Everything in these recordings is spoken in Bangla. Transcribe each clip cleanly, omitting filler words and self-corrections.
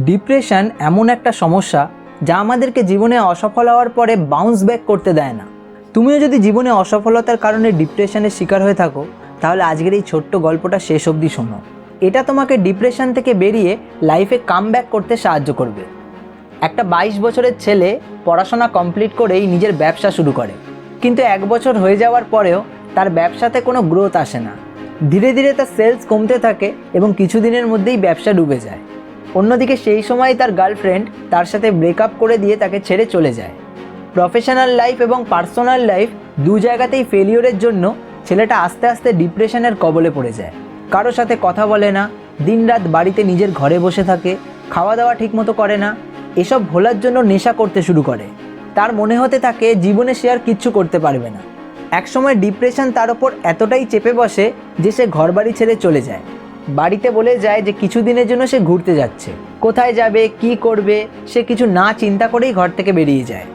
ডিপ্রেশন এমন একটা সমস্যা যা আমাদেরকে জীবনে অসফল হওয়ার পরে বাউন্স ব্যাক করতে দেয় না। তুমিও যদি জীবনে অসফলতার কারণে ডিপ্রেশনের শিকার হয়ে থাকো, তাহলে আজকের এই ছোট্ট গল্পটা শেষ অবধি শোনো। এটা তোমাকে ডিপ্রেশন থেকে বেরিয়ে লাইফে কাম ব্যাক করতে সাহায্য করবে। একটা 22 বছরের ছেলে পড়াশোনা কমপ্লিট করেই নিজের ব্যবসা শুরু করে, কিন্তু 1 বছর হয়ে যাওয়ার পরেও তার ব্যবসাতে কোনো গ্রোথ আসে না। ধীরে ধীরে তার সেলস কমতে থাকে এবং কিছুদিনের মধ্যেই ব্যবসা ডুবে যায়। অন্যদিকে সেই সময় তার গার্লফ্রেন্ড তার সাথে ব্রেকআপ করে দিয়ে তাকে ছেড়ে চলে যায়। প্রফেশনাল লাইফ এবং পার্সোনাল লাইফ দু জায়গাতেই ফেলিওরের জন্য ছেলেটা আস্তে আস্তে ডিপ্রেশনের কবলে পড়ে যায়। কারোর সাথে কথা বলে না, দিনরাত বাড়িতে নিজের ঘরে বসে থাকে, খাওয়া দাওয়া ঠিকমতো করে না, এসব ভোলার জন্য নেশা করতে শুরু করে। তার মনে হতে থাকে জীবনে সে আর কিচ্ছু করতে পারবে না। একসময় ডিপ্রেশন তার ওপর এতটাই চেপে বসে যে সে ঘরবাড়ি ছেড়ে চলে যায়। বাড়িতে বলে যায় যে কিছুদিনের জন্য সে ঘুরতে যাচ্ছে। কোথায় যাবে, কি করবে, সে কিছু না চিন্তা করেই ঘর থেকে বেরিয়ে যায়।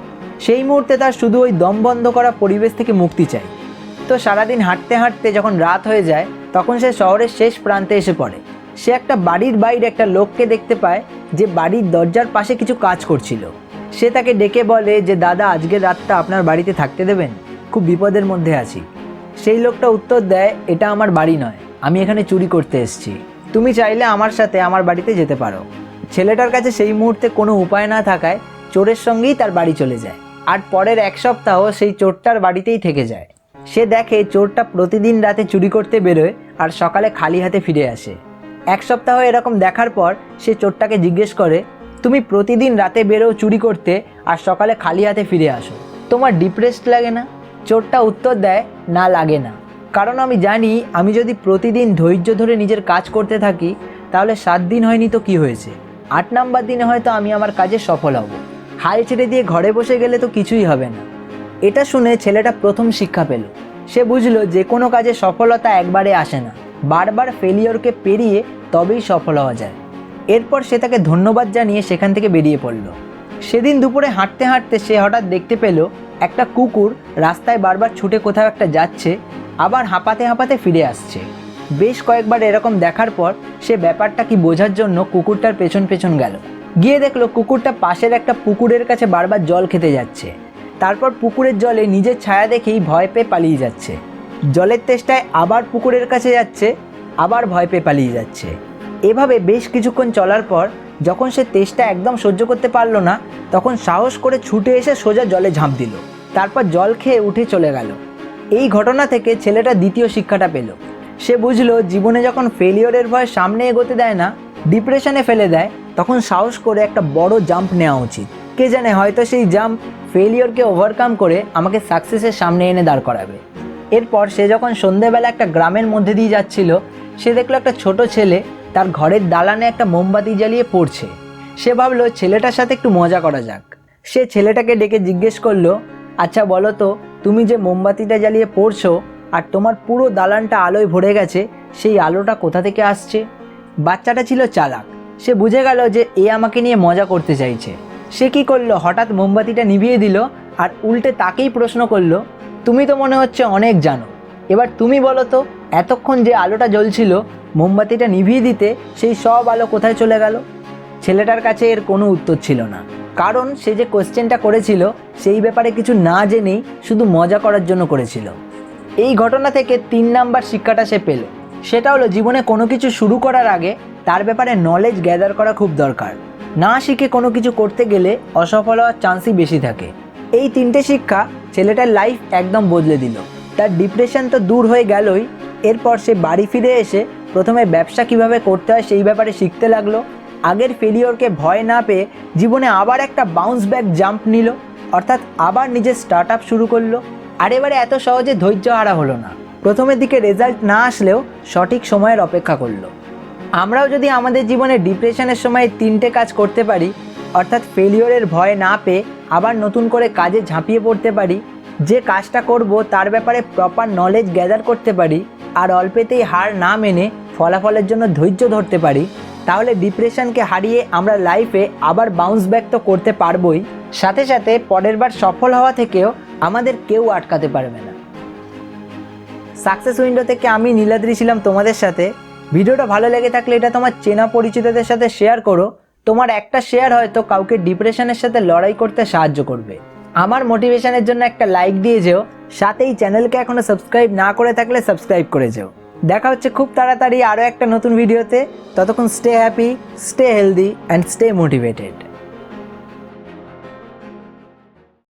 সেই মুহূর্তে তার শুধু ওই দম বন্ধ করা পরিবেশ থেকে মুক্তি চাই। তো সারাদিন হাঁটতে হাঁটতে যখন রাত হয়ে যায়, তখন সে শহরের শেষ প্রান্তে এসে পড়ে। সে একটা বাড়ির বাইরে একটা লোককে দেখতে পায় যে বাড়ির দরজার পাশে কিছু কাজ করছিল। সে তাকে ডেকে বলে যে, দাদা, আজকের রাতটা আপনার বাড়িতে থাকতে দেবেন? খুব বিপদের মধ্যে আছি। সেই লোকটা উত্তর দেয়, এটা আমার বাড়ি নয়, আমি এখানে চুরি করতে এসেছি। তুমি চাইলে আমার সাথে আমার বাড়িতে যেতে পারো। ছেলেটার কাছে সেই মুহূর্তে কোনো উপায় না থাকায় চোরের সঙ্গেই তার বাড়ি চলে যায়। আর পরের 1 সপ্তাহ সেই চোরটার বাড়িতেই থেকে যায়। সে দেখে চোরটা প্রতিদিন রাতে চুরি করতে বেরোয় আর সকালে খালি হাতে ফিরে আসে। 1 সপ্তাহ এরকম দেখার পর সে চোরটাকে জিজ্ঞেস করে, তুমি প্রতিদিন রাতে বেরো চুরি করতে আর সকালে খালি হাতে ফিরে আসো, তোমার ডিপ্রেসড লাগে না? চোরটা উত্তর দেয়, না, লাগে না। কারণ আমি জানি আমি যদি প্রতিদিন ধৈর্য ধরে নিজের কাজ করতে থাকি, তাহলে 7 দিন হয়নি তো কি হয়েছে, 8 নাম্বার দিনে হয়তো আমি আমার কাজে সফল হব। হাল ছেড়ে দিয়ে ঘরে বসে গেলে তো কিছুই হবে না। এটা শুনে ছেলেটা প্রথম শিক্ষা পেল। সে বুঝলো যে কোনো কাজে সফলতা একবারে আসে না, বারবার ফেলিওরকে পেরিয়ে তবেই সফল হওয়া যায়। এরপর সে তাকে ধন্যবাদ জানিয়ে সেখান থেকে বেরিয়ে পড়ল। সেদিন দুপুরে হাঁটতে হাঁটতে সে হঠাৎ দেখতে পেল একটা কুকুর রাস্তায় বারবার ছুটে কোথাও একটা যাচ্ছে, আবার হাঁপাতে হাঁপাতে ফিরে আসছে। বেশ কয়েকবার এরকম দেখার পর সে ব্যাপারটা কি বোঝার জন্য কুকুরটার পেছন পেছন গেল। গিয়ে দেখলো কুকুরটা পাশের একটা পুকুরের কাছে বারবার জল খেতে যাচ্ছে। তারপর পুকুরের জলে নিজের ছায়া দেখেই ভয় পেয়ে পালিয়ে যাচ্ছে। জলের তেষ্টায় আবার পুকুরের কাছে যাচ্ছে, আবার ভয় পেয়ে পালিয়ে যাচ্ছে। এভাবে বেশ কিছুক্ষণ চলার পর যখন সে তেষ্টা একদম সহ্য করতে পারলো না, তখন সাহস করে ছুটে এসে সোজা জলে ঝাঁপ দিল। তারপর জল খেয়ে উঠে চলে গেল। এই ঘটনা থেকে ছেলেটা দ্বিতীয় শিক্ষাটা পেল। সে বুঝলো জীবনে যখন ফেলিওরের ভয় সামনে এগোতে দেয় না, ডিপ্রেশনে ফেলে দেয়, তখন সাহস করে একটা বড় জাম্প নেওয়া উচিত। কে জানে, হয়তো সেই জাম্প ফেলিওরকে ওভারকাম করে আমাকে সাকসেসের সামনে এনে দাঁড় করাবে। এরপর সে যখন সন্ধেবেলা একটা গ্রামের মধ্যে দিয়ে যাচ্ছিল, সে দেখলো একটা ছোট ছেলে তার ঘরের দালানে একটা মোমবাতি জ্বালিয়ে পড়ছে। সে ভাবলো ছেলেটার সাথে একটু মজা করা যাক। সে ছেলেটাকে ডেকে জিজ্ঞেস করলো, আচ্ছা বলো তো, তুমি যে মোমবাতিটা জ্বালিয়ে পড়ছো আর তোমার পুরো দালানটা আলোয় ভরে গেছে, সেই আলোটা কোথা থেকে আসছে? বাচ্চাটা ছিল চালাক। সে বুঝে গেল যে এ আমাকে নিয়ে মজা করতে চাইছে। সে কি করলো, হঠাৎ মোমবাতিটা নিভিয়ে দিল আর উল্টে তাকেই প্রশ্ন করলো, তুমি তো মনে হচ্ছে অনেক জানো, এবার তুমি বলো তো, এতক্ষণ যে আলোটা জ্বলছিল মোমবাতিটা নিভিয়ে দিতে, সেই সব আলো কোথায় চলে গেল? ছেলেটার কাছে এর কোনো উত্তর ছিল না, কারণ সে যে কোশ্চেনটা করেছিল সেই ব্যাপারে কিছু না জেনেই শুধু মজা করার জন্য করেছিল। এই ঘটনা থেকে 3 নাম্বার শিক্ষাটা সে পেল। সেটা হলো জীবনে কোনো কিছু শুরু করার আগে তার ব্যাপারে নলেজ গ্যাদার করা খুব দরকার। না শিখে কোনো কিছু করতে গেলে অসফল হওয়ার চান্সই বেশি থাকে। এই 3টে শিক্ষা ছেলেটার লাইফ একদম বদলে দিল। তার ডিপ্রেশন তো দূর হয়ে গেলই, এরপর সে বাড়ি ফিরে এসে প্রথমে ব্যবসা কিভাবে করতে হয় সেই ব্যাপারে শিখতে লাগলো। আগের ফেলিওরকে ভয় না পেয়ে জীবনে আবার একটা বাউন্স ব্যাক জাম্প নিল, অর্থাৎ আবার নিজের স্টার্ট আপ শুরু করলো। আর এবারে এত সহজে ধৈর্য হারা হলো না। প্রথমের দিকে রেজাল্ট না আসলেও সঠিক সময়ের অপেক্ষা করলো। আমরাও যদি আমাদের জীবনে ডিপ্রেশনের সময় 3টে কাজ করতে পারি, অর্থাৎ ফেলিওরের ভয় না পেয়ে আবার নতুন করে কাজে ঝাঁপিয়ে পড়তে পারি, যে কাজটা করব তার ব্যাপারে প্রপার নলেজ গ্যাদার করতে পারি, আর অল্পেতেই হার না মেনে ফলাফলের জন্য ধৈর্য ধরতে পারি, তাহলে ডিপ্রেশনকে হারিয়ে আমরা লাইফে আবার বাউন্স ব্যাক তো করতে পারবোই, সাথে সাথে পরের বার সফল হওয়া থেকেও আমাদের কেউ আটকাতে পারবে না। সাকসেস উইন্ডো থেকে আমি নীলাদ্রি ছিলাম তোমাদের সাথে। ভিডিওটা ভালো লেগে থাকলে এটা তোমার চেনা পরিচিতদের সাথে শেয়ার করো। তোমার একটা শেয়ার হয়তো কাউকে ডিপ্রেশনের সাথে লড়াই করতে সাহায্য করবে। আমার মোটিভেশনের জন্য একটা লাইক দিয়ে যেও, সাথে এই চ্যানেলকে এখনো সাবস্ক্রাইব না করে থাকলে সাবস্ক্রাইব করে যেও। দেখা হচ্ছে খুব তাড়াতাড়ি আরও একটা নতুন ভিডিওতে। ততক্ষণ stay happy, stay healthy and stay motivated.